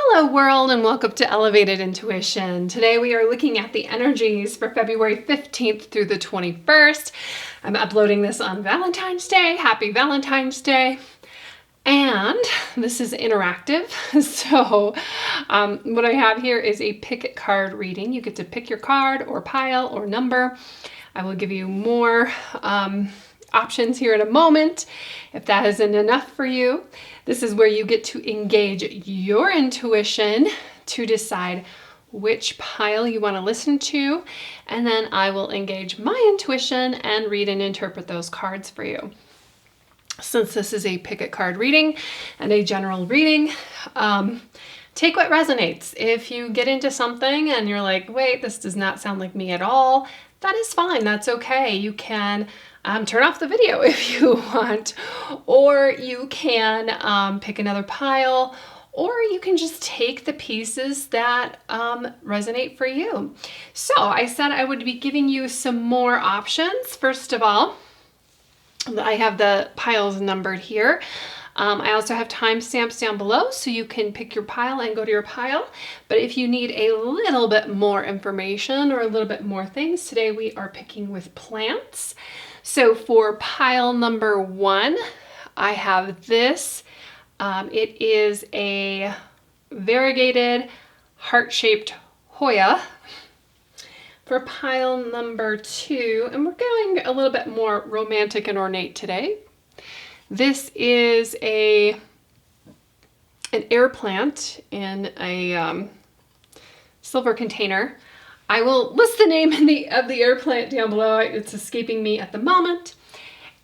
Hello world and welcome to Elevated Intuition. Today we are looking at the energies for February 15th through the 21st. I'm uploading this on Valentine's Day. Happy Valentine's Day. And this is interactive. So what I have here is a pick card reading. You get to pick your card or pile or number. I will give you more options here in a moment if that isn't enough for you. This is where you get to engage your intuition to decide which pile you want to listen to, and then I will engage my intuition and read and interpret those cards for you. Since this is a pick card reading and a general reading, take what resonates. If you get into something and you're like, wait, this does not sound like me at all, that is fine. That's okay. You can turn off the video if you want, or you can pick another pile, or you can just take the pieces that resonate for you. So I said I would be giving you some more options. First of all, I have the piles numbered here. I also have timestamps down below so you can pick your pile and go to your pile. But if you need a little bit more information or a little bit more things, today we are picking with plants. So for pile number 1, I have this. It is a variegated heart-shaped Hoya. For pile number 2, and we're going a little bit more romantic and ornate today. This is an air plant in a silver container. I will list the name of the air plant down below. It's escaping me at the moment.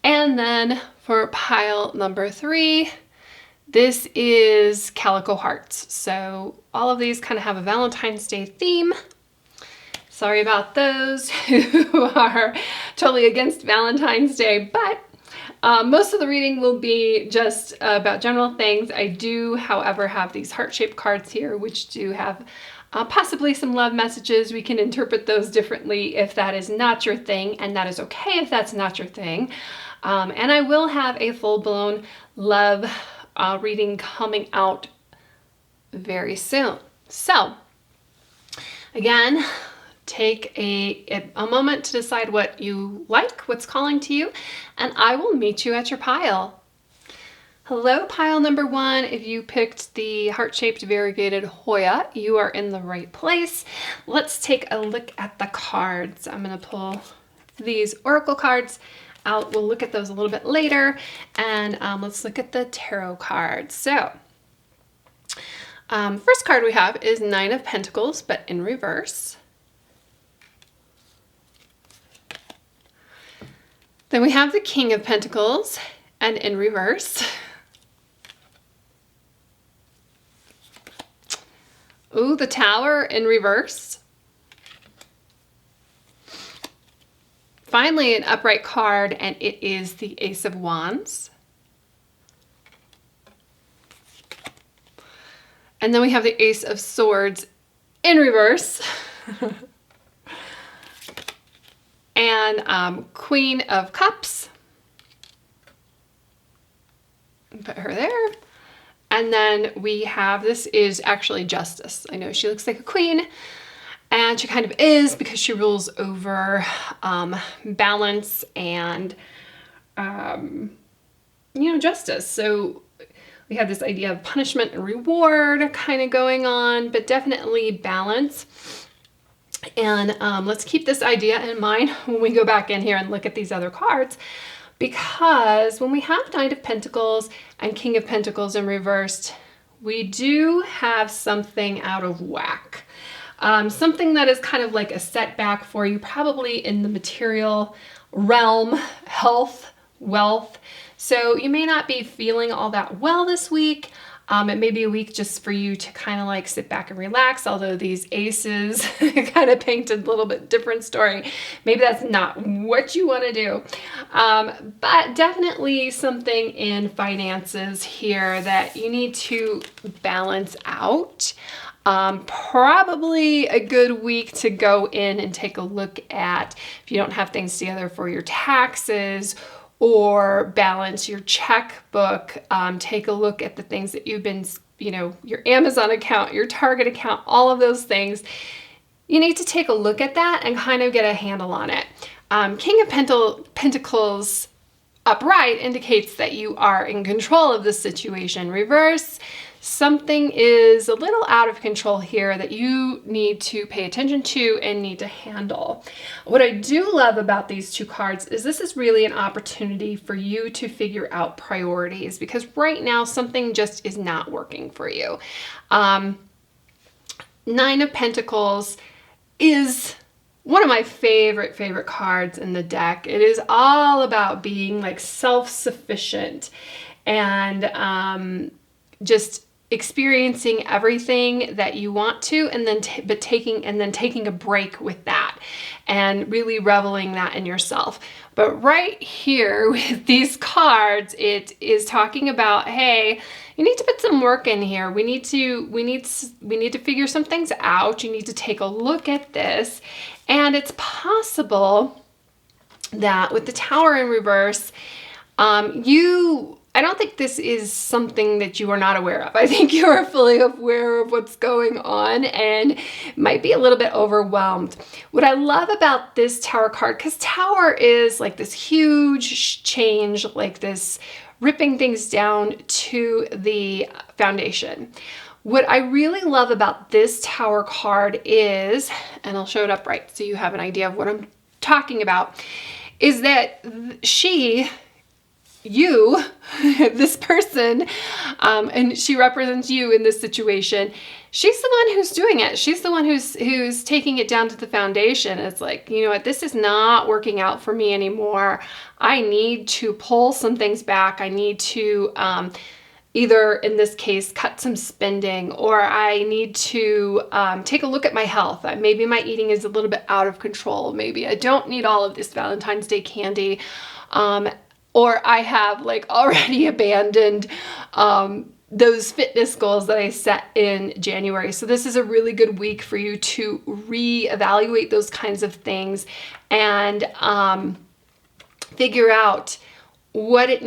And then for pile number 3, this is Calico hearts. So all of these kind of have a Valentine's Day theme. Sorry about those who are totally against Valentine's Day, but most of the reading will be just about general things. I do, however, have these heart-shaped cards here, which do have possibly some love messages. We can interpret those differently if that is not your thing, and that is okay if that's not your thing. And I will have a full-blown love reading coming out very soon. So, again, take a moment to decide what you like, what's calling to you, and I will meet you at your pile. Hello, pile number 1. If you picked the heart-shaped variegated Hoya, you are in the right place. Let's take a look at the cards. I'm going to pull these oracle cards out. We'll look at those a little bit later, and let's look at the tarot cards. So, first card we have is 9 of Pentacles, but in reverse. Then we have the King of Pentacles, and in reverse. Ooh, the Tower in reverse. Finally, an upright card, and it is the Ace of Wands. And then we have the Ace of Swords in reverse. And Queen of Cups. Put her there. And then we have, this is actually Justice. I know she looks like a queen, and she kind of is because she rules over balance and, justice. So we have this idea of punishment and reward kind of going on, but definitely balance. And let's keep this idea in mind when we go back in here and look at these other cards, because when we have Knight of Pentacles and King of Pentacles in reversed, we do have something out of whack. Something that is kind of like a setback for you, probably in the material realm, health, wealth. So you may not be feeling all that well this week. It may be a week just for you to kind of like sit back and relax, although these aces kind of paint a little bit different story. Maybe that's not what you want to do. But definitely something in finances here that you need to balance out. Probably a good week to go in and take a look at if you don't have things together for your taxes or balance your checkbook. Take a look at the things that you've been your Amazon account, your Target account, all of those things. You need to take a look at that and kind of get a handle on it. King of Pentacles upright indicates that you are in control of the situation. Reverse, something is a little out of control here that you need to pay attention to and need to handle. What I do love about these two cards is this is really an opportunity for you to figure out priorities, because right now something just is not working for you. Nine of Pentacles is one of my favorite cards in the deck. It is all about being like self-sufficient and just experiencing everything that you want to, and then taking a break with that and really reveling that in yourself. But right here with these cards, it is talking about, hey, you need to put some work in here. We need to figure some things out. You need to take a look at this. And it's possible that with the Tower in reverse, I don't think this is something that you are not aware of. I think you are fully aware of what's going on and might be a little bit overwhelmed. What I love about this Tower card, because Tower is like this huge change, like this ripping things down to the foundation. What I really love about this Tower card is, and I'll show it up right so you have an idea of what I'm talking about, is that you, this person, and she represents you in this situation. She's the one who's doing it. She's the one who's taking it down to the foundation. It's like, you know what, this is not working out for me anymore. I need to pull some things back. I need to either, in this case, cut some spending, or I need to take a look at my health. Maybe my eating is a little bit out of control. Maybe I don't need all of this Valentine's Day candy. Or I have like already abandoned those fitness goals that I set in January. So this is a really good week for you to reevaluate those kinds of things and figure out what it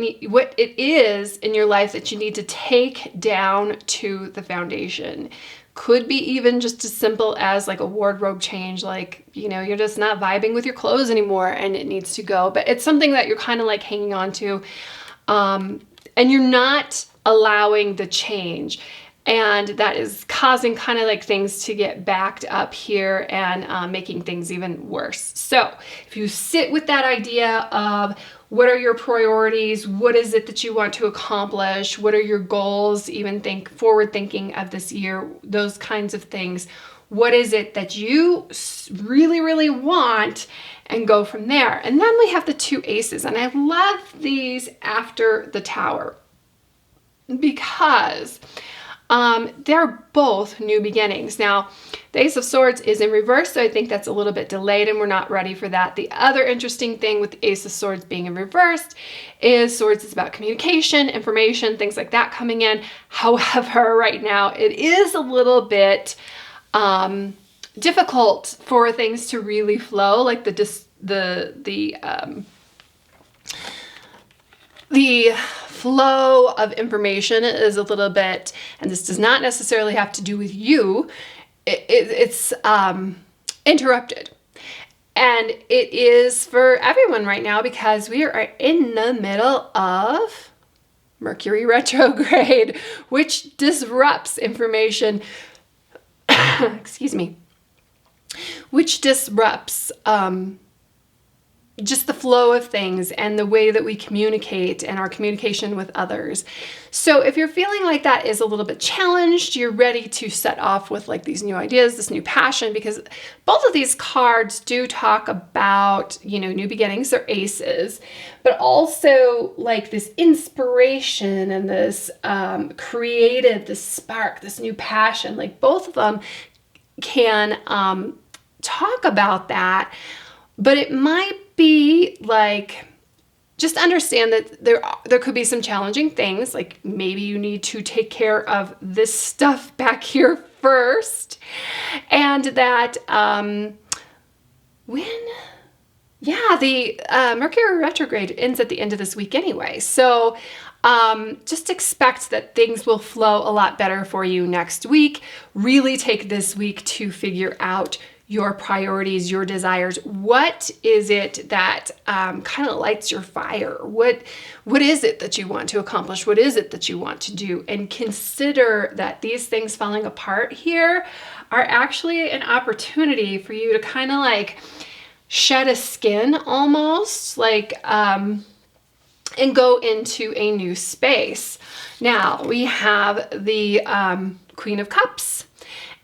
is in your life that you need to take down to the foundation. Could be even just as simple as like a wardrobe change, like, you're just not vibing with your clothes anymore and it needs to go. But it's something that you're kind of like hanging on to, and you're not allowing the change. And that is causing kind of like things to get backed up here and making things even worse. So if you sit with that idea of what are your priorities, what is it that you want to accomplish, what are your goals, even think forward thinking of this year, those kinds of things. What is it that you really want, and go from there. And then we have the two aces, and I love these after the Tower because they're both new beginnings. Now, the Ace of Swords is in reverse, so I think that's a little bit delayed and we're not ready for that. The other interesting thing with the Ace of Swords being in reverse is Swords is about communication, information, things like that coming in. However, right now it is a little bit difficult for things to really flow, like the flow of information is a little bit, and this does not necessarily have to do with you, it's interrupted. And it is for everyone right now because we are in the middle of Mercury retrograde, which disrupts information, excuse me, which disrupts just the flow of things and the way that we communicate and our communication with others. So if you're feeling like that is a little bit challenged, you're ready to set off with like these new ideas, this new passion, because both of these cards do talk about, new beginnings, they're aces, but also like this inspiration and this creative, this spark, this new passion, like both of them can talk about that, but it might be like, just understand that there could be some challenging things, like maybe you need to take care of this stuff back here first, and that the Mercury retrograde ends at the end of this week anyway. So just expect that things will flow a lot better for you next week. Really take this week to figure out your priorities, your desires. What is it that kind of lights your fire? What is it that you want to accomplish? What is it that you want to do? And consider that these things falling apart here are actually an opportunity for you to kind of like shed a skin almost, like, and go into a new space. Now we have the Queen of Cups.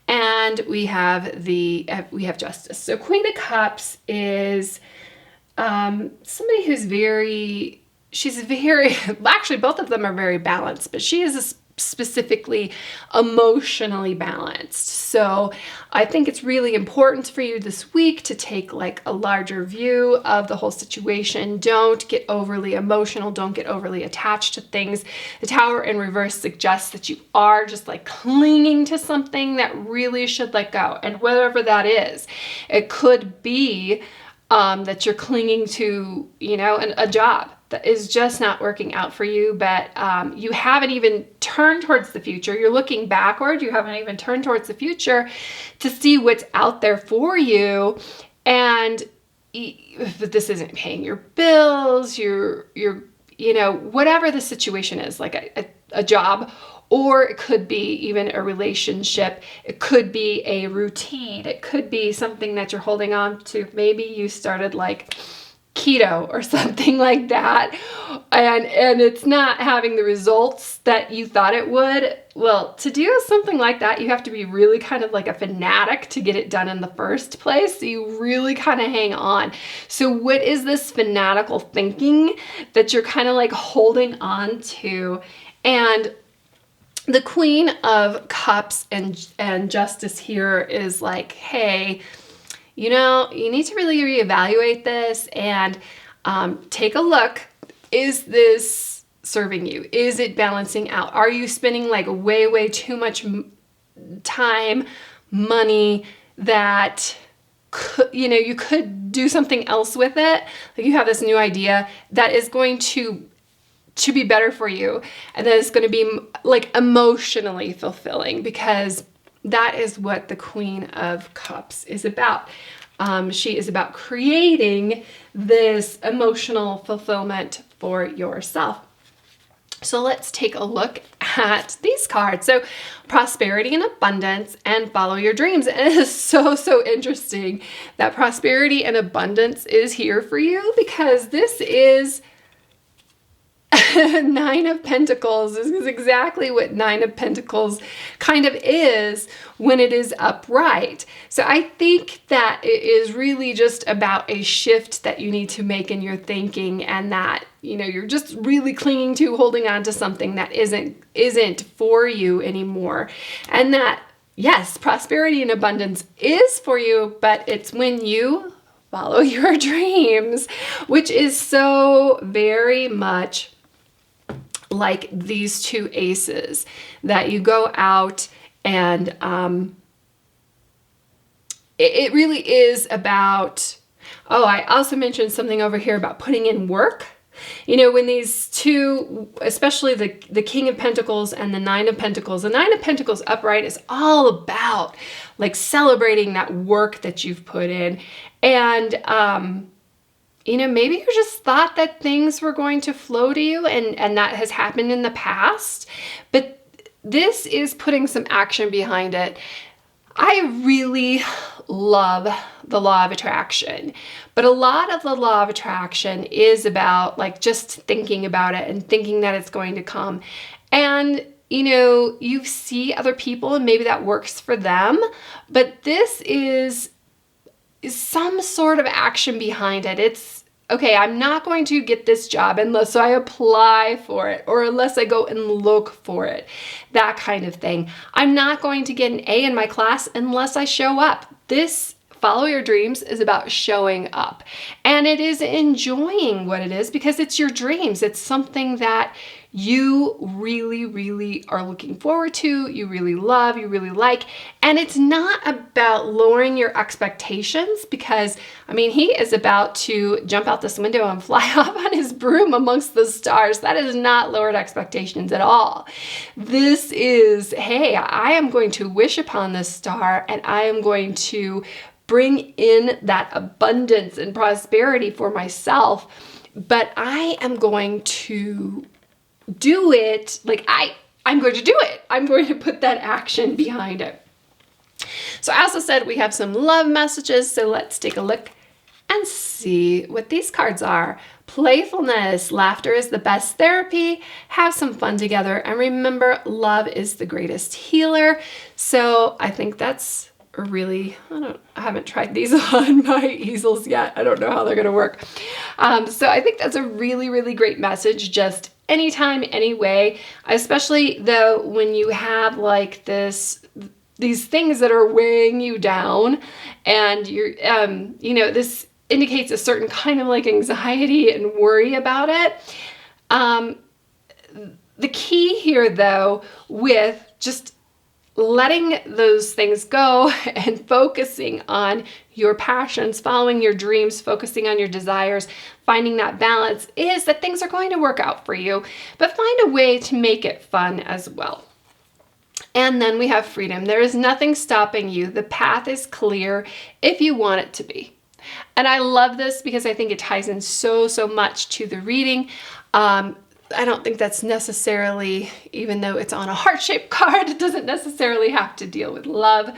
And we have Justice. So Queen of Cups is somebody who's actually both of them are very balanced, but she is specifically emotionally balanced. So I think it's really important for you this week to take like a larger view of the whole situation. Don't get overly emotional. Don't get overly attached to things. The Tower in reverse suggests that you are just like clinging to something that really should let go. And whatever that is, it could be that you're clinging to, a job that is just not working out for you, but you haven't even turned towards the future. You're looking backward. You haven't even turned towards the future to see what's out there for you. And if this isn't paying your bills, whatever the situation is, like a job, or it could be even a relationship. It could be a routine. It could be something that you're holding on to. Maybe you started like keto or something like that, and it's not having the results that you thought it would. Well, to do something like that, you have to be really kind of like a fanatic to get it done in the first place. So you really kind of hang on. So what is this fanatical thinking that you're kind of like holding on to? And the Queen of Cups and Justice here is like, hey, you need to really reevaluate this and take a look. Is this serving you? Is it balancing out? Are you spending like way, way too much time, money that you could do something else with it? Like you have this new idea that is going to be better for you, and that is going to be like emotionally fulfilling, because that is what the Queen of Cups is about. She is about creating this emotional fulfillment for yourself. So let's take a look at these cards. So prosperity and abundance and follow your dreams. And it is so interesting that prosperity and abundance is here for you, because this is Nine of Pentacles. This is exactly what Nine of Pentacles kind of is when it is upright. So I think that it is really just about a shift that you need to make in your thinking, and that, you're just really clinging to, holding on to something that isn't for you anymore. And that, yes, prosperity and abundance is for you, but it's when you follow your dreams, which is so very much like these two aces, that you go out and it really is about, I also mentioned something over here about putting in work. When these two, especially the King of Pentacles and the Nine of Pentacles, the Nine of Pentacles upright is all about like celebrating that work that you've put in. And maybe you just thought that things were going to flow to you, and that has happened in the past, but this is putting some action behind it. I really love the law of attraction, but a lot of the law of attraction is about like just thinking about it and thinking that it's going to come. And you see other people and maybe that works for them, but this is some sort of action behind it. It's, okay, I'm not going to get this job unless I apply for it, or unless I go and look for it, that kind of thing. I'm not going to get an A in my class unless I show up. This Follow Your Dreams is about showing up, and it is enjoying what it is, because it's your dreams. It's something that you really, really are looking forward to, you really love, you really like. And it's not about lowering your expectations because, I mean, he is about to jump out this window and fly off on his broom amongst the stars. That is not lowered expectations at all. This is, hey, I am going to wish upon this star and I am going to bring in that abundance and prosperity for myself, but I am going to do it, like I'm going to do it. I'm going to put that action behind it. So I also said we have some love messages, so let's take a look and see what these cards are. Playfulness, laughter is the best therapy, have some fun together, and remember, love is the greatest healer. So I think that's a really, I haven't tried these on my easels yet. I don't know how they're gonna work. So I think that's a really, really great message, just anytime, anyway, especially though when you have like these things that are weighing you down and you're, this indicates a certain kind of like anxiety and worry about it. The key here though, with just letting those things go and focusing on your passions, following your dreams, focusing on your desires, finding that balance is that things are going to work out for you, but find a way to make it fun as well. And then we have freedom. There is nothing stopping you. The path is clear if you want it to be. And I love this because I think it ties in so much to the reading. I don't think that's necessarily, even though it's on a heart-shaped card, it doesn't necessarily have to deal with love.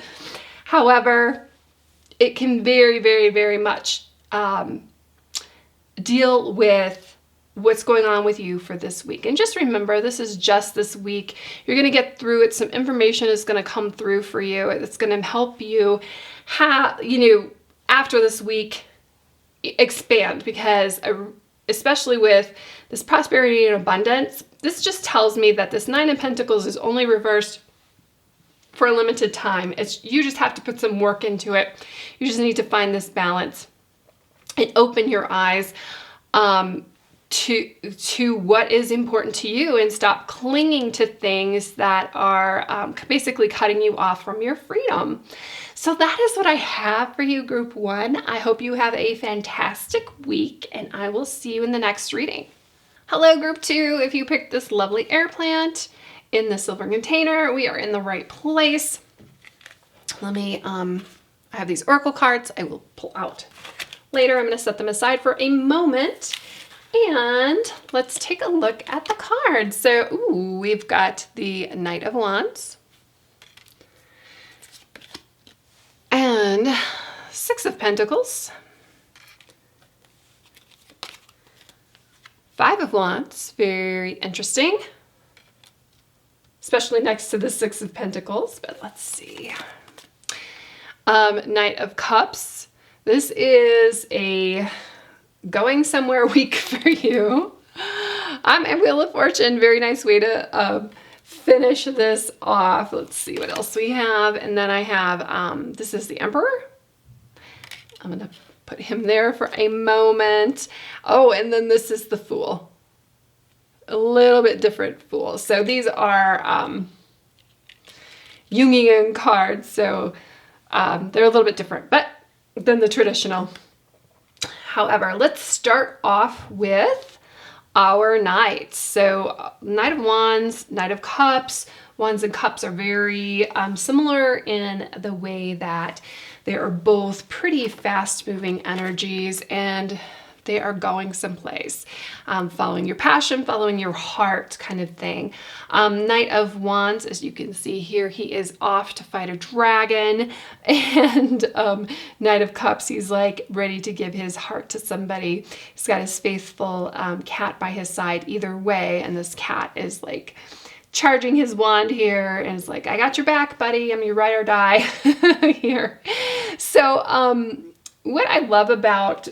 However, it can very, very, very much deal with what's going on with you for this week. And just remember, this is just this week. You're going to get through it. Some information is going to come through for you. It's going to help you have, after this week, expand, because especially with this prosperity and abundance, this just tells me that this Nine of Pentacles is only reversed for a limited time. You just have to put some work into it. You just need to find this balance and open your eyes to what is important to you and stop clinging to things that are basically cutting you off from your freedom. So that is what I have for you, Group 1. I hope you have a fantastic week, and I will see you in the next reading. Hello, Group 2. If you picked this lovely air plant in the silver container, we are in the right place. Let me, I have these oracle cards I will pull out later. I'm going to set them aside for a moment, and let's take a look at the cards. So, we've got the Knight of Wands, and Six of Pentacles, Five of Wands, very interesting, especially next to the Six of Pentacles, but let's see. Knight of Cups, this is a going somewhere week for you. And Wheel of Fortune, very nice way to finish this off. Let's see what else we have. And then I have, this is the Emperor. I'm going to put him there for a moment. Oh, and then this is the Fool. A little bit different Fool. So these are Jungian cards. So they're a little bit different than the traditional. However, let's start off with our knights. So Knight of Wands, Knight of Cups. Wands and Cups are very similar in the way that they are both pretty fast-moving energies, and they are going someplace, following your passion, following your heart kind of thing. Knight of Wands, as you can see here, he is off to fight a dragon, and Knight of Cups, he's like ready to give his heart to somebody. He's got his faithful cat by his side either way, and this cat is like charging his wand here and is like, I got your back, buddy. I'm your ride or die here. So what I love about,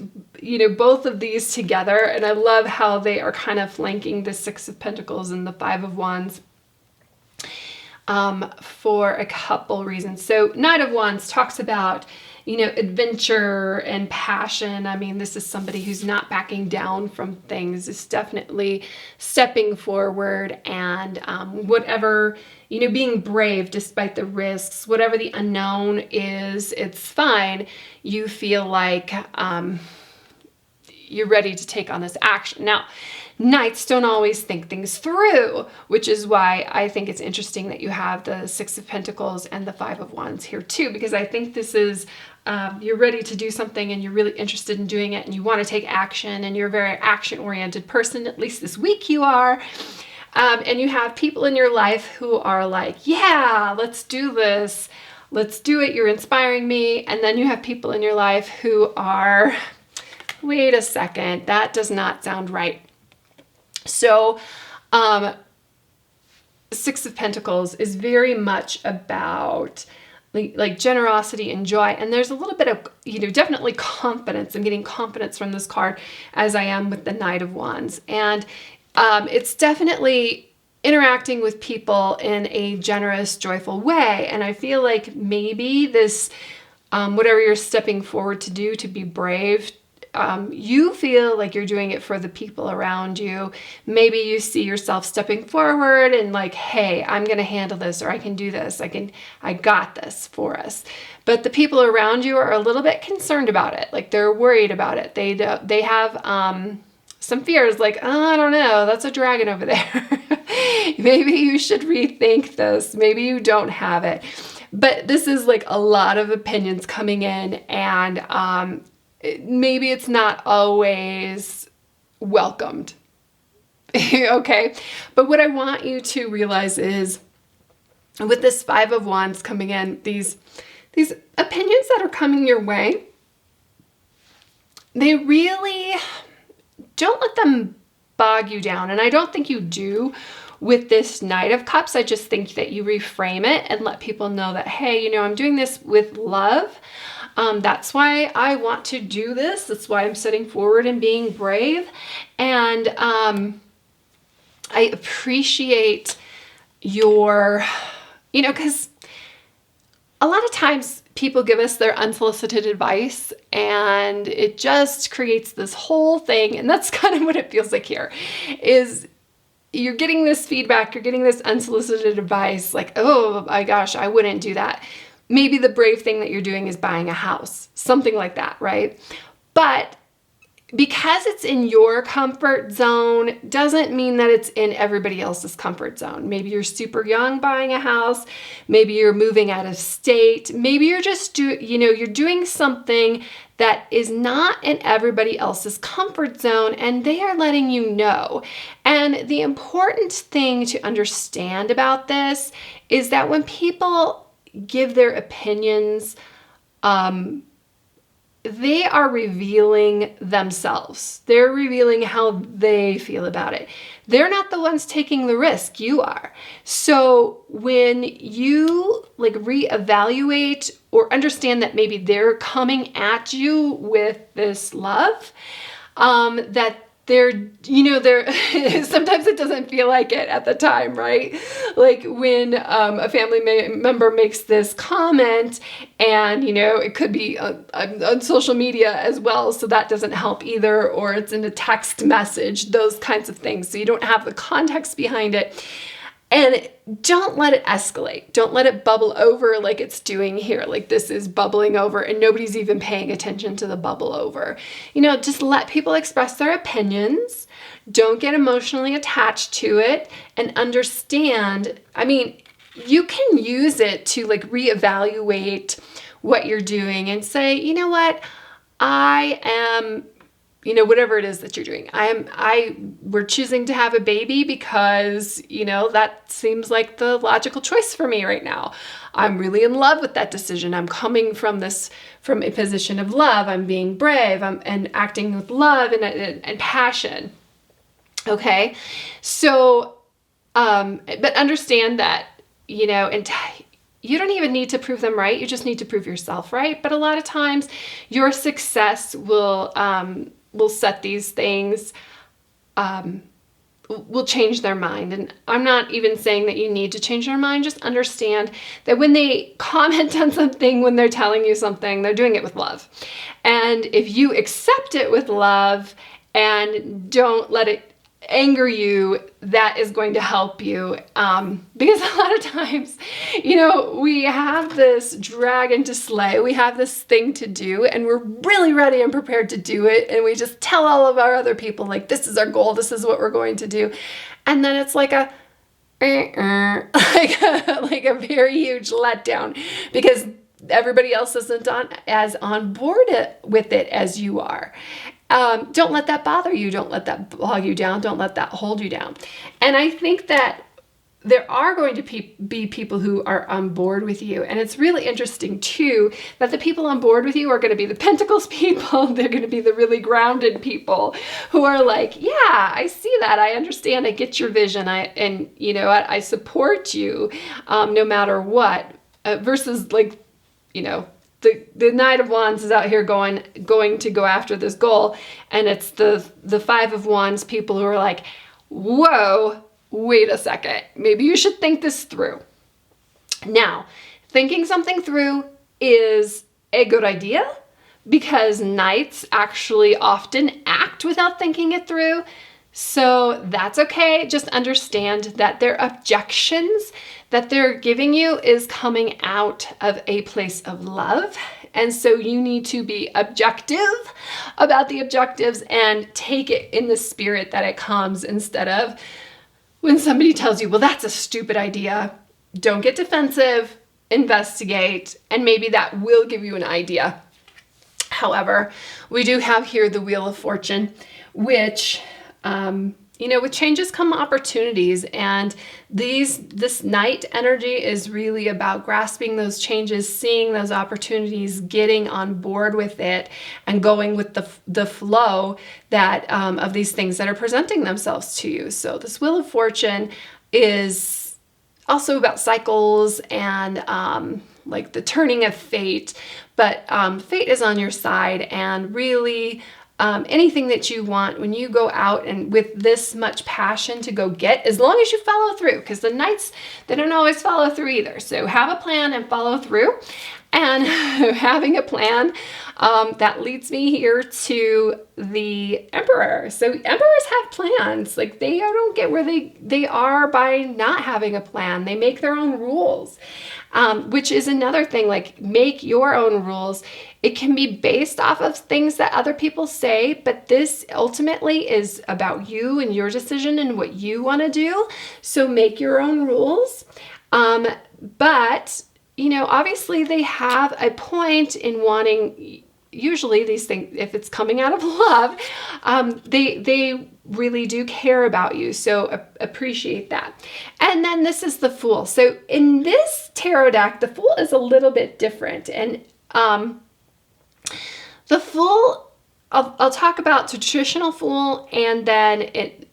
both of these together, and I love how they are kind of flanking the Six of Pentacles and the Five of Wands. for a couple reasons. So Knight of Wands talks about, adventure and passion. I mean, this is somebody who's not backing down from things. It's definitely stepping forward and whatever, being brave despite the risks, whatever the unknown is, it's fine. You feel like you're ready to take on this action. Now, Knights don't always think things through, which is why I think it's interesting that you have the Six of Pentacles and the Five of Wands here too, because I think this is, you're ready to do something and you're really interested in doing it and you want to take action and you're a very action-oriented person, at least this week you are. And you have people in your life who are like, yeah, let's do this. Let's do it. You're inspiring me. And then you have people in your life who are, wait a second, that does not sound right. So, Six of Pentacles is very much about like generosity and joy. And there's a little bit of, definitely confidence. I'm getting confidence from this card as I am with the Knight of Wands. And it's definitely interacting with people in a generous, joyful way. And I feel like maybe this, whatever you're stepping forward to do, to be brave, you feel like you're doing it for the people around you. Maybe you see yourself stepping forward and like, hey, I'm going to handle this, or I can do this. I got this for us. But the people around you are a little bit concerned about it. Like they're worried about it. They have, some fears like, oh, I don't know, that's a dragon over there. Maybe you should rethink this. Maybe you don't have it. But this is like a lot of opinions coming in, and maybe it's not always welcomed. Okay. But what I want you to realize is with this Five of Wands coming in, these opinions that are coming your way, they really don't let them bog you down. And I don't think you do with this Knight of Cups. I just think that you reframe it and let people know that, hey, I'm doing this with love. That's why I want to do this. That's why I'm setting forward and being brave. And I appreciate your, because a lot of times people give us their unsolicited advice and it just creates this whole thing. And that's kind of what it feels like here is you're getting this feedback, you're getting this unsolicited advice like, oh my gosh, I wouldn't do that. Maybe the brave thing that you're doing is buying a house, something like that, right? But because it's in your comfort zone doesn't mean that it's in everybody else's comfort zone. Maybe you're super young buying a house. Maybe you're moving out of state. Maybe you're just you're doing something that is not in everybody else's comfort zone, and they are letting you know. And the important thing to understand about this is that when people give their opinions, they are revealing themselves. They're revealing how they feel about it. They're not the ones taking the risk, you are. So when you reevaluate or understand that maybe they're coming at you with this love, that they're sometimes it doesn't feel like it at the time, right? Like when a family member makes this comment and, it could be on social media as well. So that doesn't help either, or it's in a text message, those kinds of things. So you don't have the context behind it. And don't let it escalate. Don't let it bubble over like it's doing here. Like this is bubbling over and nobody's even paying attention to the bubble over. Just let people express their opinions. Don't get emotionally attached to it and understand. I mean, you can use it to reevaluate what you're doing and say, you know what, I am, whatever it is that you're doing. We're choosing to have a baby because, that seems like the logical choice for me right now. I'm really in love with that decision. I'm coming from a position of love. I'm being brave. and acting with love and passion. Okay. So, but understand that, and you don't even need to prove them right. You just need to prove yourself right. But a lot of times your success will set these things will change their mind. And I'm not even saying that you need to change their mind. Just understand that when they comment on something, when they're telling you something, they're doing it with love. And if you accept it with love and don't let it anger you, that is going to help you. Because a lot of times, we have this dragon to slay, we have this thing to do, and we're really ready and prepared to do it. And we just tell all of our other people, like, this is our goal, this is what we're going to do. And then it's like a very huge letdown because everybody else isn't as on board with it as you are. Don't let that bother you. Don't let that bog you down. Don't let that hold you down. And I think that there are going to be people who are on board with you. And it's really interesting too, that the people on board with you are going to be the Pentacles people. They're going to be the really grounded people who are like, yeah, I see that. I understand. I get your vision. I support you, no matter what, versus like, the Knight of Wands is out here going to go after this goal, and it's the Five of Wands people who are like, whoa, wait a second, maybe you should think this through. Now, thinking something through is a good idea because Knights actually often act without thinking it through. So that's okay. Just understand that their objections that they're giving you is coming out of a place of love. And so you need to be objective about the objectives and take it in the spirit that it comes, instead of when somebody tells you, well, that's a stupid idea. Don't get defensive, investigate, and maybe that will give you an idea. However, we do have here the Wheel of Fortune, which with changes come opportunities, and this Knight energy is really about grasping those changes, seeing those opportunities, getting on board with it, and going with the flow that of these things that are presenting themselves to you. So this Wheel of Fortune is also about cycles and like the turning of fate, but fate is on your side, and really anything that you want, when you go out and with this much passion to go get, as long as you follow through, because the Knights, they don't always follow through either. So have a plan and follow through. And having a plan, that leads me here to the Emperor. So emperors have plans. Like, they don't get where they are by not having a plan. They make their own rules, which is another thing. Like, make your own rules. It can be based off of things that other people say, but this ultimately is about you and your decision and what you want to do. So make your own rules. But obviously they have a point in wanting, usually these things, if it's coming out of love, they really do care about you. So appreciate that. And then this is the Fool. So in this tarot deck, the Fool is a little bit different. And the Fool, I'll talk about traditional Fool, and then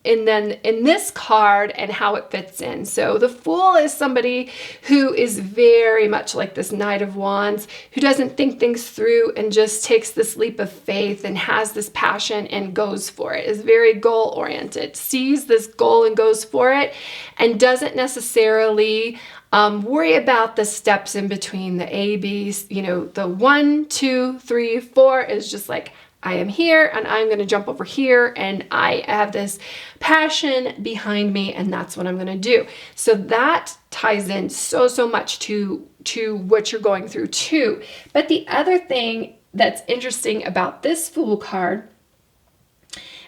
in this card and how it fits in. So the Fool is somebody who is very much like this Knight of Wands, who doesn't think things through and just takes this leap of faith and has this passion and goes for it, is very goal oriented, sees this goal and goes for it, and doesn't necessarily worry about the steps in between, the A, B, the 1, 2, 3, 4 is just like, I am here and I'm going to jump over here, and I have this passion behind me, and that's what I'm going to do. So that ties in so much to what you're going through too. But the other thing that's interesting about this Fool card,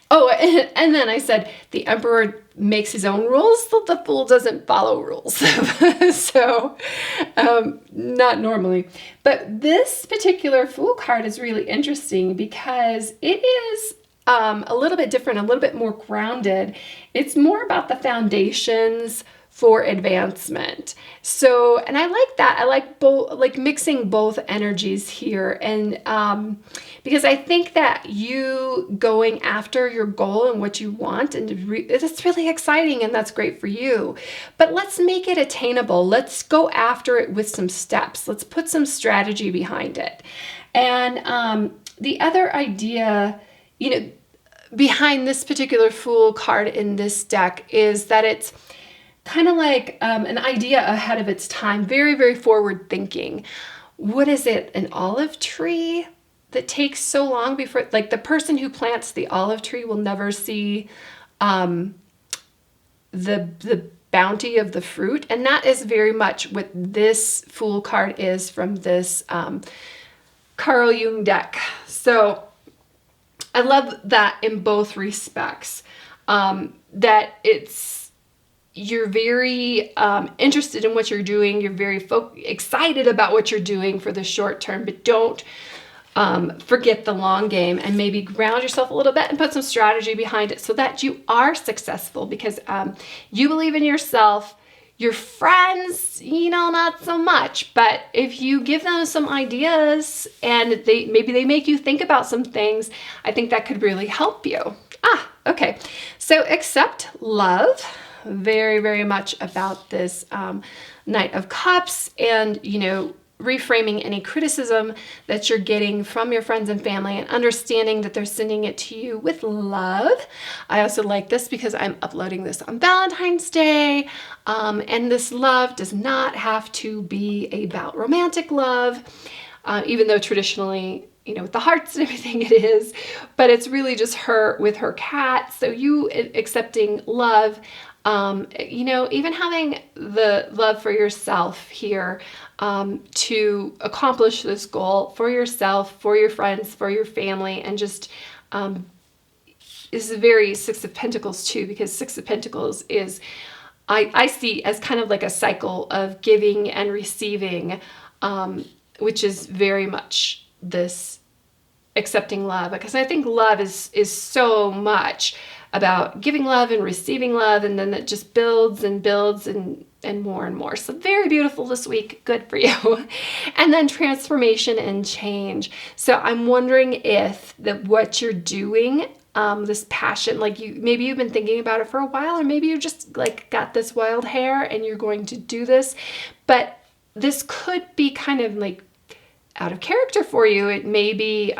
and then I said the Emperor makes his own rules, so the Fool doesn't follow rules. So, not normally. But this particular Fool card is really interesting because it is a little bit different, a little bit more grounded. It's more about the foundations for advancement. So, and I like that. I like both, like mixing both energies here. And because I think that you going after your goal and what you want, and it's really exciting, and that's great for you. But let's make it attainable. Let's go after it with some steps. Let's put some strategy behind it. And the other idea, behind this particular Fool card in this deck is that it's kind of like an idea ahead of its time, very, very forward thinking. What is it? An olive tree that takes so long before, like the person who plants the olive tree will never see the bounty of the fruit. And that is very much what this Fool card is from this Carl Jung deck. So I love that in both respects, that you're very interested in what you're doing. You're very excited about what you're doing for the short term, but don't forget the long game, and maybe ground yourself a little bit and put some strategy behind it so that you are successful, because you believe in yourself. Your friends, not so much, but if you give them some ideas and maybe they make you think about some things, I think that could really help you. Okay. So accept love. Very, very much about this Knight of Cups, and, reframing any criticism that you're getting from your friends and family and understanding that they're sending it to you with love. I also like this because I'm uploading this on Valentine's Day, and this love does not have to be about romantic love, even though traditionally, with the hearts and everything it is, but it's really just her with her cat. So you accepting love, even having the love for yourself here, to accomplish this goal for yourself, for your friends, for your family, and just is very Six of Pentacles too, because Six of Pentacles is, I see as kind of like a cycle of giving and receiving, which is very much this accepting love, because I think love is so much about giving love and receiving love, and then it just builds and builds and more and more. So very beautiful this week. Good for you. And then transformation and change. So I'm wondering if what you're doing, this passion, like maybe you've been thinking about it for a while, or maybe you just like got this wild hair and you're going to do this, but this could be kind of like out of character for you. It may be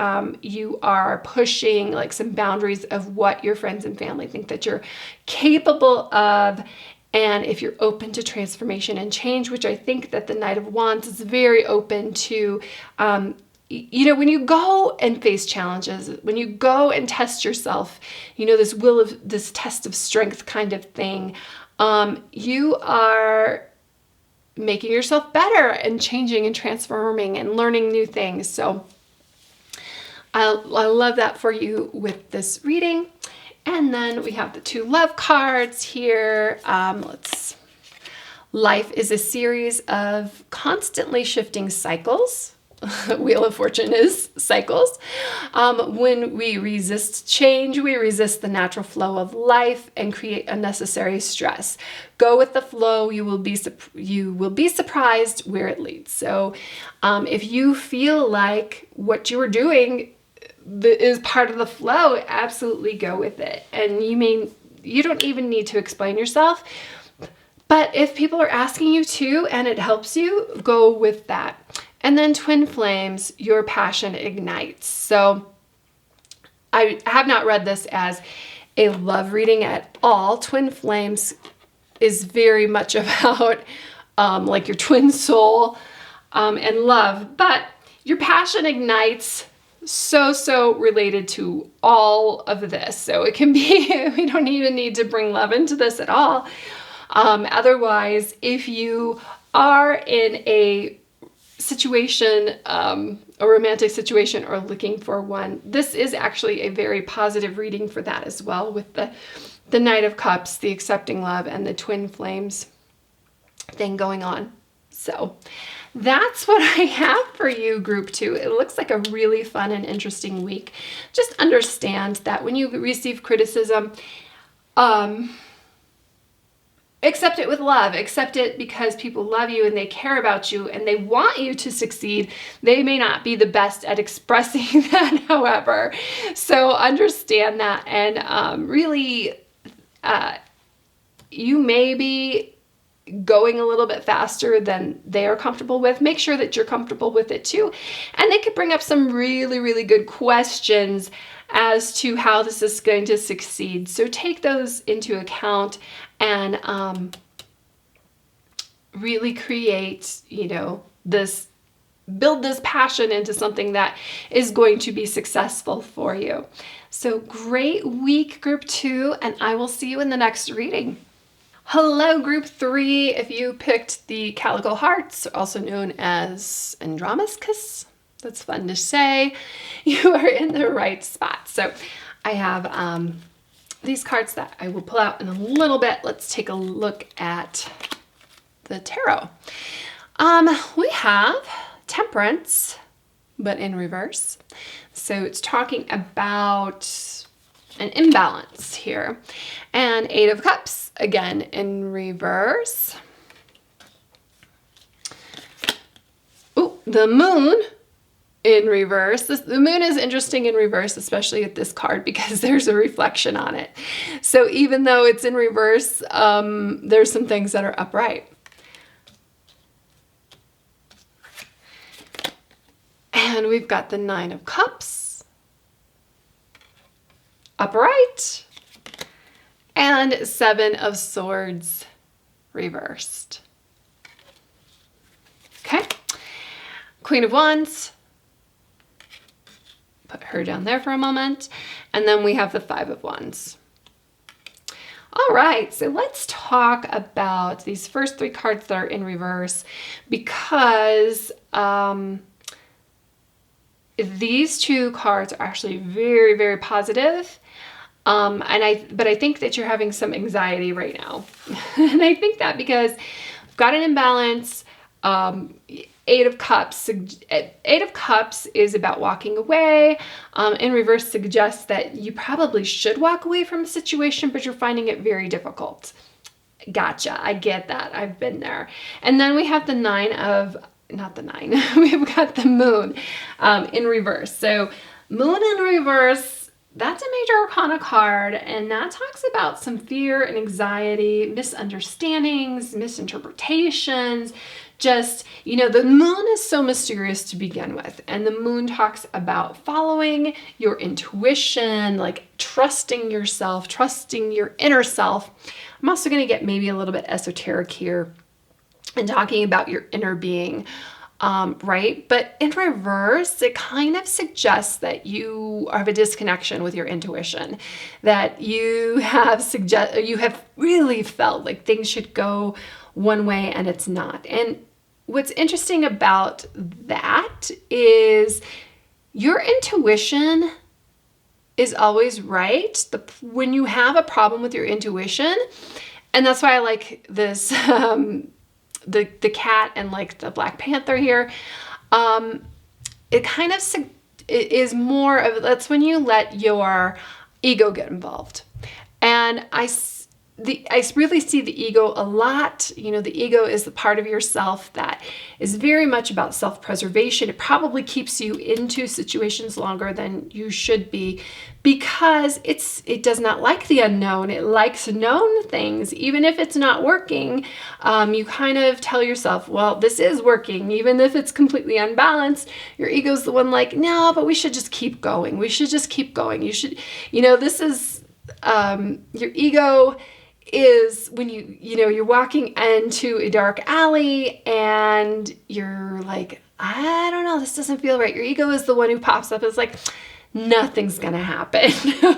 you are pushing like some boundaries of what your friends and family think that you're capable of. And if you're open to transformation and change, which I think that the Knight of Wands is very open to, when you go and face challenges, when you go and test yourself, this test of strength kind of thing, you are making yourself better and changing and transforming and learning new things. So I love that for you with this reading. And then we have the two love cards here. Life is a series of constantly shifting cycles. Wheel of Fortune is cycles. When we resist change, we resist the natural flow of life and create unnecessary stress. Go with the flow. You will be surprised where it leads. So if you feel like what you are doing is part of the flow, absolutely go with it. And you don't even need to explain yourself, but if people are asking you to and it helps you, go with that. And then twin flames, your passion ignites. So I have not read this as a love reading at all. Twin flames is very much about like your twin soul and love, but your passion ignites so related to all of this. So it can be, we don't even need to bring love into this at all. Otherwise, if you are in a situation, a romantic situation, or looking for one, this is actually a very positive reading for that as well, with the Knight of Cups, the accepting love, and the twin flames thing going on. So that's what I have for you, group 2. It looks like a really fun and interesting week. Just understand that when you receive criticism, accept it with love. Accept it because people love you and they care about you and they want you to succeed. They may not be the best at expressing that, however. So understand that, and really, you may be going a little bit faster than they are comfortable with. Make sure that you're comfortable with it too. And they could bring up some really good questions as to how this is going to succeed. So take those into account and really create, build this passion into something that is going to be successful for you. So great week, group 2, and I will see you in the next reading. Hello, group 3. If you picked the Calico Hearts, also known as Andromachus, that's fun to say, you are in the right spot. So I have these cards that I will pull out in a little bit. Let's take a look at the tarot. We have Temperance, but in reverse. So it's talking about an imbalance here. And 8 of Cups, again in reverse. Oh, the Moon in reverse. The Moon is interesting in reverse, especially with this card, because there's a reflection on it. So even though it's in reverse, there's some things that are upright. And we've got the 9 of Cups, upright, and 7 of Swords, reversed. Okay, Queen of Wands, put her down there for a moment, and then we have the 5 of Wands. All right, so let's talk about these first 3 cards that are in reverse, because these 2 cards are actually very, very positive. But I think that you're having some anxiety right now. And I think that because we've got an imbalance. 8 of Cups. 8 of Cups is about walking away. In reverse suggests that you probably should walk away from a situation, but you're finding it very difficult. Gotcha. I get that. I've been there. And then we have the 9 of... Not the 9. We've got the Moon in reverse. So Moon in reverse, that's a major arcana card, and that talks about some fear and anxiety, misunderstandings, misinterpretations. Just, the Moon is so mysterious to begin with, and the Moon talks about following your intuition, like trusting yourself, trusting your inner self. I'm also going to get maybe a little bit esoteric here and talking about your inner being, right? But in reverse, it kind of suggests that you have a disconnection with your intuition, that you have really felt like things should go one way and it's not. And what's interesting about that is your intuition is always right. When you have a problem with your intuition, and that's why I like this, the cat and like the Black Panther here, it kind of it is more of, that's when you let your ego get involved. And I really see the ego a lot. The ego is the part of yourself that is very much about self-preservation. It probably keeps you into situations longer than you should be, because it does not like the unknown. It likes known things. Even if it's not working, you kind of tell yourself, well, this is working. Even if it's completely unbalanced, your ego's the one like, no, but we should just keep going. We should just keep going. You should, this is, your ego is when you're walking into a dark alley and you're like, I don't know, this doesn't feel right. Your ego is the one who pops up. It's like, nothing's gonna happen.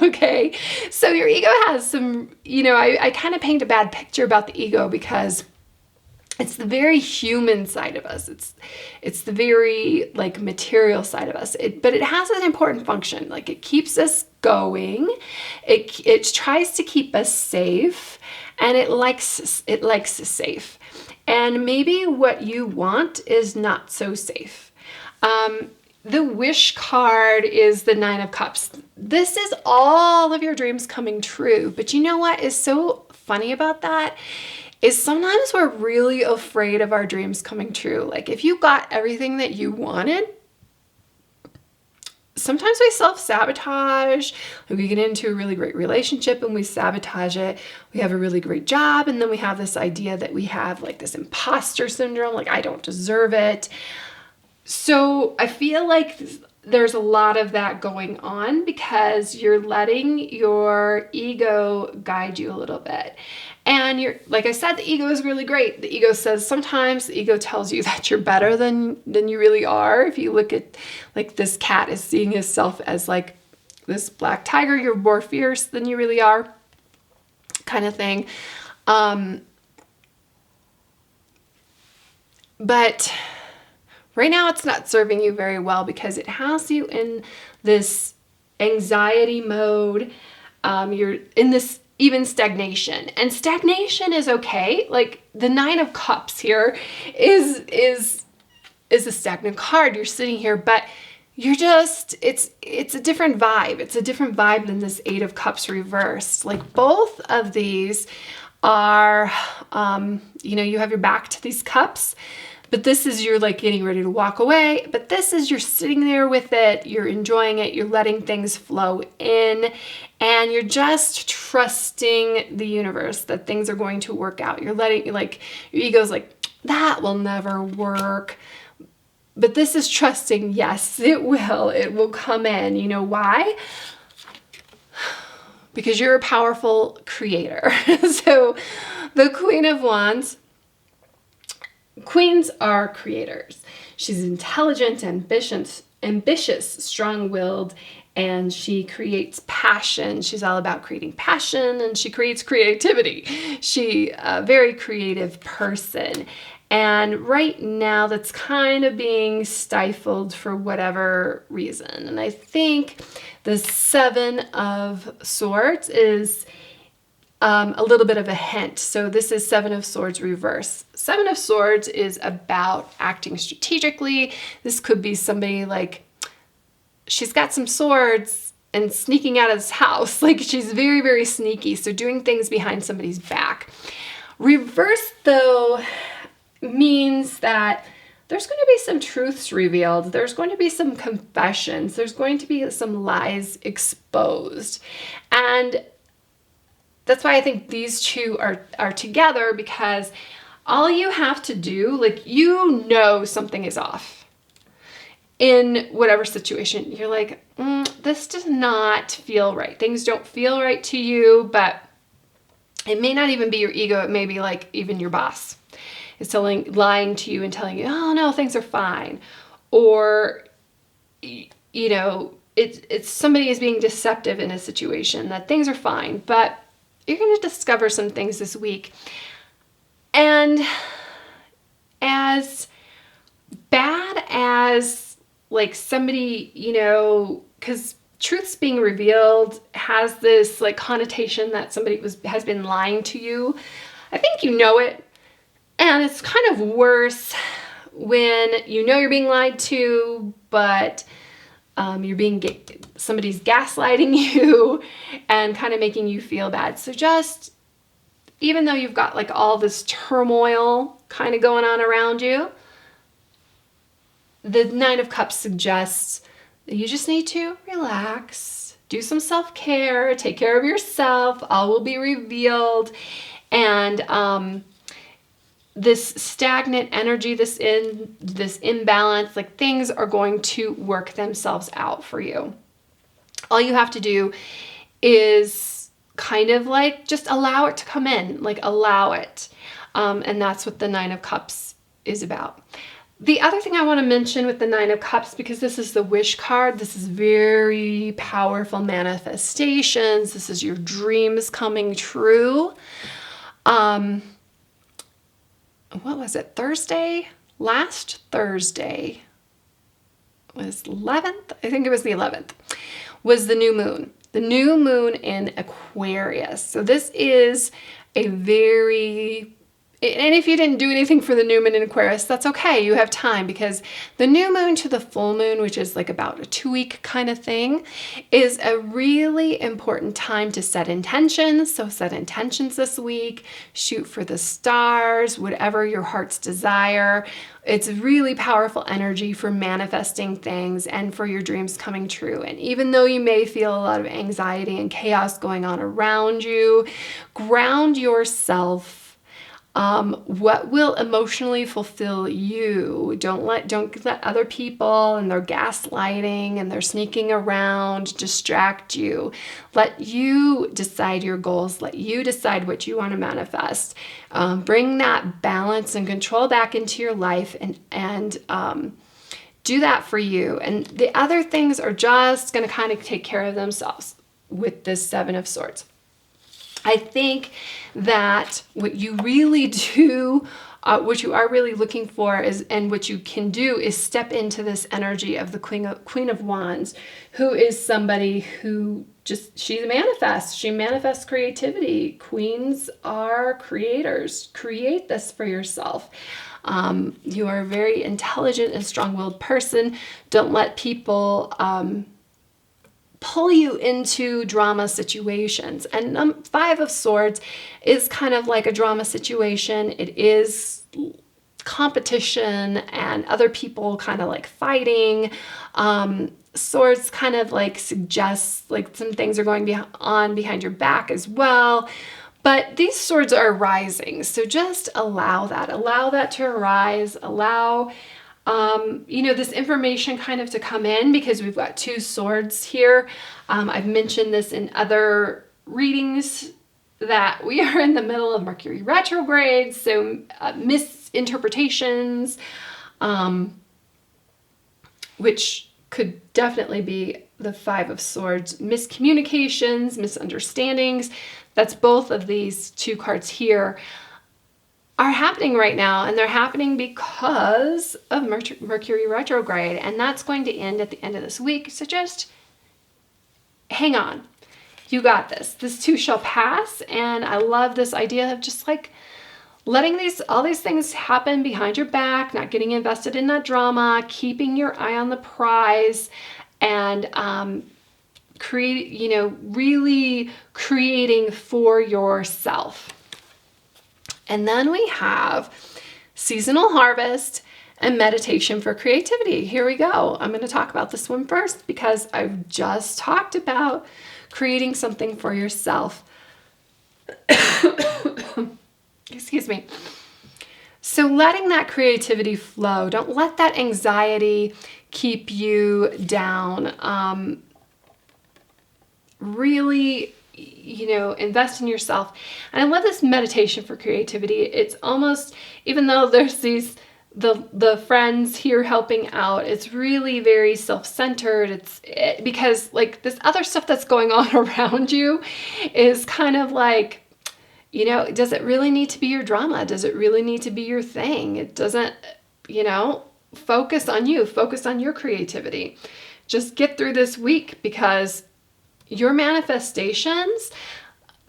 Okay, so your ego has some, I kind of paint a bad picture about the ego because it's the very human side of us. It's the very like material side of us. But it has an important function. Like, it keeps us going. It tries to keep us safe, and it likes safe. And maybe what you want is not so safe. The wish card is the 9 of Cups. This is all of your dreams coming true. But you know what is so funny about that? Is sometimes we're really afraid of our dreams coming true. Like, if you got everything that you wanted, sometimes we self-sabotage. Like, we get into a really great relationship and we sabotage it. We have a really great job, and then we have this idea that we have like this imposter syndrome, like I don't deserve it. So I feel like there's a lot of that going on because you're letting your ego guide you a little bit. And like I said, the ego is really great. The ego says, sometimes the ego tells you that you're better than you really are. If you look at, like, this cat is seeing himself as like this black tiger, you're more fierce than you really are, kind of thing. But right now it's not serving you very well because it has you in this anxiety mode. You're in this even stagnation, and stagnation is okay. Like, the 9 of Cups here is a stagnant card. You're sitting here, but you're just, it's a different vibe. It's a different vibe than this 8 of Cups reversed. Like, both of these are, you have your back to these cups, but this is you're like getting ready to walk away. But this is you're sitting there with it. You're enjoying it. You're letting things flow in, and you're just trusting the universe that things are going to work out. You're letting, like, your ego's like, that will never work. But this is trusting, yes, it will come in. You know why? Because you're a powerful creator. So the Queen of Wands, queens are creators. She's intelligent, ambitious, strong-willed, and she creates passion. She's all about creating passion, and she creates creativity. She's a very creative person. And right now that's kind of being stifled for whatever reason. And I think the 7 of Swords is a little bit of a hint. So this is 7 of Swords reverse. 7 of Swords is about acting strategically. This could be somebody like, she's got some swords and sneaking out of this house. Like, she's very, very sneaky. So doing things behind somebody's back. Reverse, though, means that there's going to be some truths revealed. There's going to be some confessions. There's going to be some lies exposed. And that's why I think these two are together, because all you have to do, like, something is off in whatever situation. You're like, this does not feel right. Things don't feel right to you, but it may not even be your ego. It may be like even your boss is lying to you and telling you, oh no, things are fine. Or, it's somebody is being deceptive in a situation that things are fine, but you're going to discover some things this week. And as bad as, like, somebody, because truths being revealed has this, like, connotation that somebody has been lying to you. I think you know it. And it's kind of worse when you're being lied to, but somebody's gaslighting you and kind of making you feel bad. So just, even though you've got, like, all this turmoil kind of going on around you, the 9 of Cups suggests that you just need to relax, do some self-care, take care of yourself, all will be revealed. And this stagnant energy, this imbalance, like, things are going to work themselves out for you. All you have to do is kind of, like, just allow it to come in, like, allow it. And that's what the 9 of Cups is about. The other thing I want to mention with the 9 of Cups, because this is the wish card, this is very powerful manifestations. This is your dreams coming true. What was it? Last Thursday was 11th. I think it was the 11th, was the new moon. The new moon in Aquarius. So this is a very, and if you didn't do anything for the new moon in Aquarius, that's okay. You have time, because the new moon to the full moon, which is like about a 2-week kind of thing, is a really important time to set intentions. So set intentions this week, shoot for the stars, whatever your heart's desire. It's really powerful energy for manifesting things and for your dreams coming true. And even though you may feel a lot of anxiety and chaos going on around you, ground yourself. What will emotionally fulfill you? Don't let other people and their gaslighting and their sneaking around distract you. Let you decide your goals. Let you decide what you want to manifest. Bring that balance and control back into your life and do that for you. And the other things are just going to kind of take care of themselves with this Seven of Swords. I think that what you really do, what you are really looking for is, and what you can do is step into this energy of the Queen of Wands, who is somebody who she manifests creativity. Queens are creators. Create this for yourself. You are a very intelligent and strong-willed person. Don't let people pull you into drama situations. And Five of Swords is kind of like a drama situation. It is competition and other people kind of like fighting. Swords kind of like suggests like some things are going on behind your back as well. But these swords are rising. So just allow that to arise, allow this information kind of to come in, because we've got two swords here. I've mentioned this in other readings that we are in the middle of Mercury retrograde, so misinterpretations, which could definitely be the Five of Swords, miscommunications, misunderstandings. That's both of these two cards here are happening right now, and they're happening because of Mercury retrograde, and that's going to end at the end of this week. So just hang on. You got this. This too shall pass, and I love this idea of just like letting all these things happen behind your back, not getting invested in that drama, keeping your eye on the prize, and really creating for yourself. And then we have seasonal harvest and meditation for creativity. Here we go. I'm going to talk about this one first because I've just talked about creating something for yourself. Excuse me. So letting that creativity flow. Don't let that anxiety keep you down. Really, invest in yourself. And I love this meditation for creativity. It's almost, even though there's the friends here helping out, it's really very self-centered. Because like this other stuff that's going on around you is kind of like, does it really need to be your drama? Does it really need to be your thing? It doesn't, focus on you, focus on your creativity. Just get through this week, because your manifestations,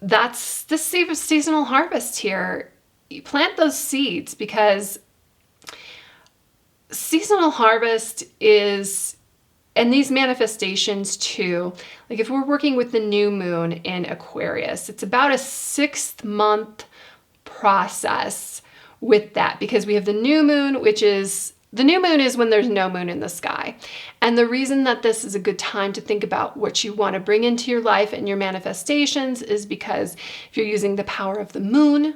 that's the seasonal harvest here. You plant those seeds, because seasonal harvest is, and these manifestations too, like if we're working with the new moon in Aquarius, it's about a 6-month process with that, because we have the new moon, the new moon is when there's no moon in the sky. And the reason that this is a good time to think about what you want to bring into your life and your manifestations is because if you're using the power of the moon,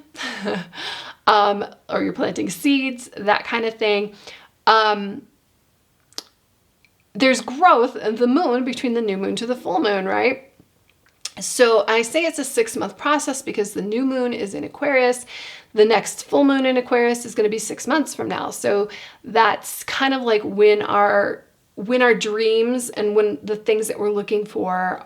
or you're planting seeds, that kind of thing, there's growth of the moon between the new moon to the full moon, right? So I say it's a 6-month process because the new moon is in Aquarius. The next full moon in Aquarius is going to be 6 months from now. So that's kind of like when our dreams and when the things that we're looking for,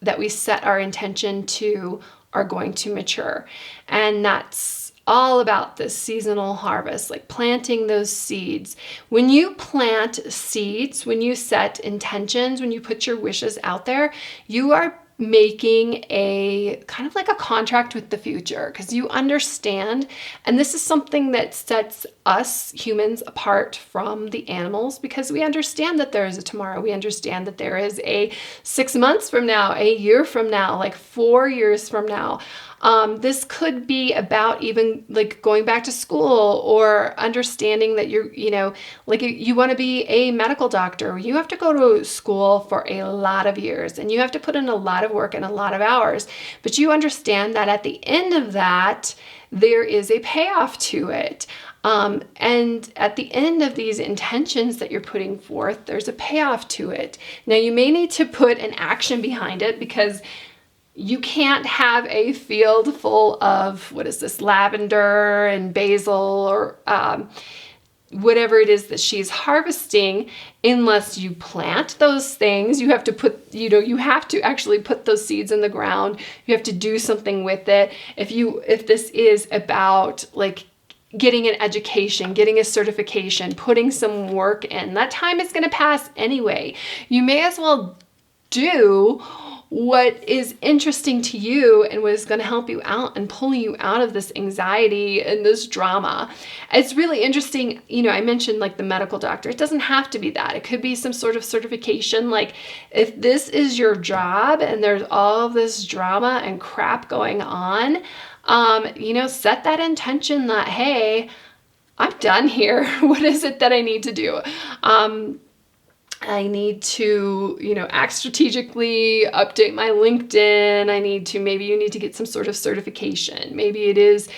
that we set our intention to, are going to mature. And that's all about this seasonal harvest, like planting those seeds. When you plant seeds, when you set intentions, when you put your wishes out there, you are making a kind of like a contract with the future, because you understand, and this is something that sets us humans apart from the animals, because we understand that there is a tomorrow. We understand that there is a 6 months from now, a year from now, like 4 years from now. This could be about even like going back to school or understanding that you're, like you want to be a medical doctor. You have to go to school for a lot of years and you have to put in a lot of work and a lot of hours. But you understand that at the end of that, there is a payoff to it. And at the end of these intentions that you're putting forth, there's a payoff to it. Now, you may need to put an action behind it because you can't have a field full of, lavender and basil or whatever it is that she's harvesting unless you plant those things. You have to you have to actually put those seeds in the ground. You have to do something with it. If this is about like getting an education, getting a certification, putting some work in, that time is going to pass anyway. You may as well do what is interesting to you and what is going to help you out and pull you out of this anxiety and this drama. It's really interesting. I mentioned like the medical doctor. It doesn't have to be that. It could be some sort of certification. Like if this is your job and there's all of this drama and crap going on, set that intention that, hey, I'm done here. What is it that I need to do? I need to, act strategically, update my LinkedIn. Maybe you need to get some sort of certification. Maybe it is,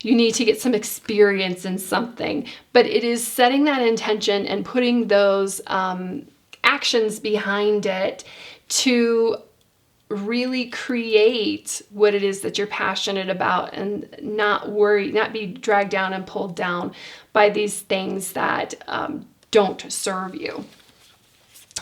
you need to get some experience in something, but it is setting that intention and putting those actions behind it to really create what it is that you're passionate about and not be dragged down and pulled down by these things that don't serve you.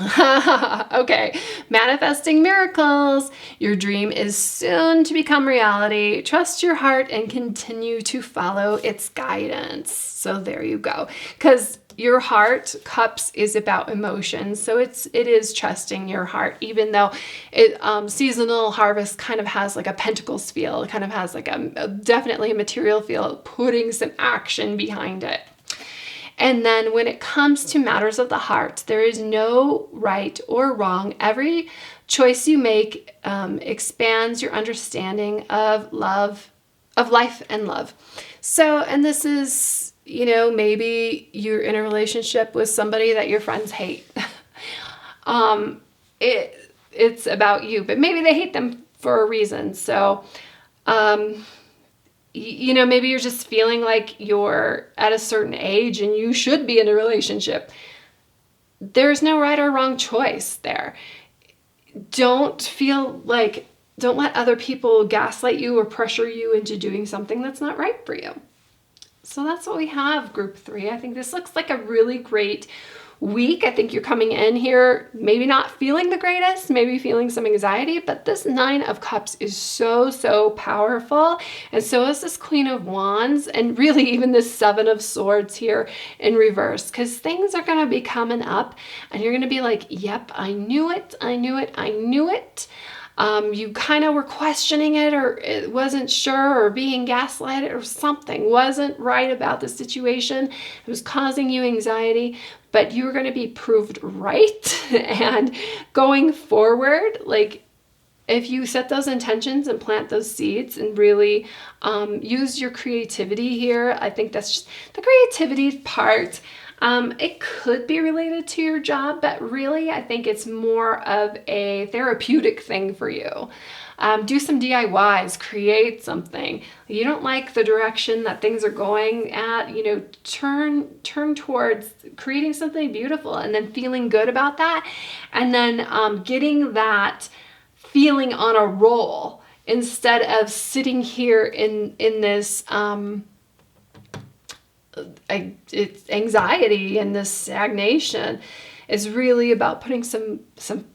Okay, manifesting miracles. Your dream is soon to become reality. Trust your heart and continue to follow its guidance. So there you go. Because your heart, cups, is about emotions. So it is trusting your heart, even though seasonal harvest kind of has like a pentacles feel. It kind of has like definitely a material feel, putting some action behind it. And then when it comes to matters of the heart, there is no right or wrong. Every choice you make expands your understanding of love, of life and love. So, and this is, maybe you're in a relationship with somebody that your friends hate. It's about you, but maybe they hate them for a reason. So, maybe you're just feeling like you're at a certain age and you should be in a relationship. There's no right or wrong choice there. Don't let other people gaslight you or pressure you into doing something that's not right for you. So that's what we have, group 3. I think this looks like a really great week. I think you're coming in here maybe not feeling the greatest, maybe feeling some anxiety, but this 9 of Cups is so, so powerful. And so is this Queen of Wands, and really even this 7 of Swords here in reverse, because things are going to be coming up and you're going to be like, yep, I knew it. You kind of were questioning it, or it wasn't sure, or being gaslighted, or something wasn't right about the situation. It was causing you anxiety, but you were going to be proved right. And going forward, like if you set those intentions and plant those seeds and really use your creativity here, I think that's just the creativity part. It could be related to your job, but really I think it's more of a therapeutic thing for you. Do some DIYs, create something. You don't like the direction that things are going at, turn towards creating something beautiful and then feeling good about that. And then getting that feeling on a roll instead of sitting here in this, it's anxiety and this stagnation. Is really about putting some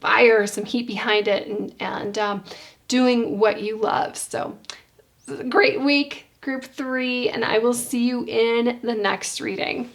fire, some heat behind it, and doing what you love. So great week, group 3, and I will see you in the next reading.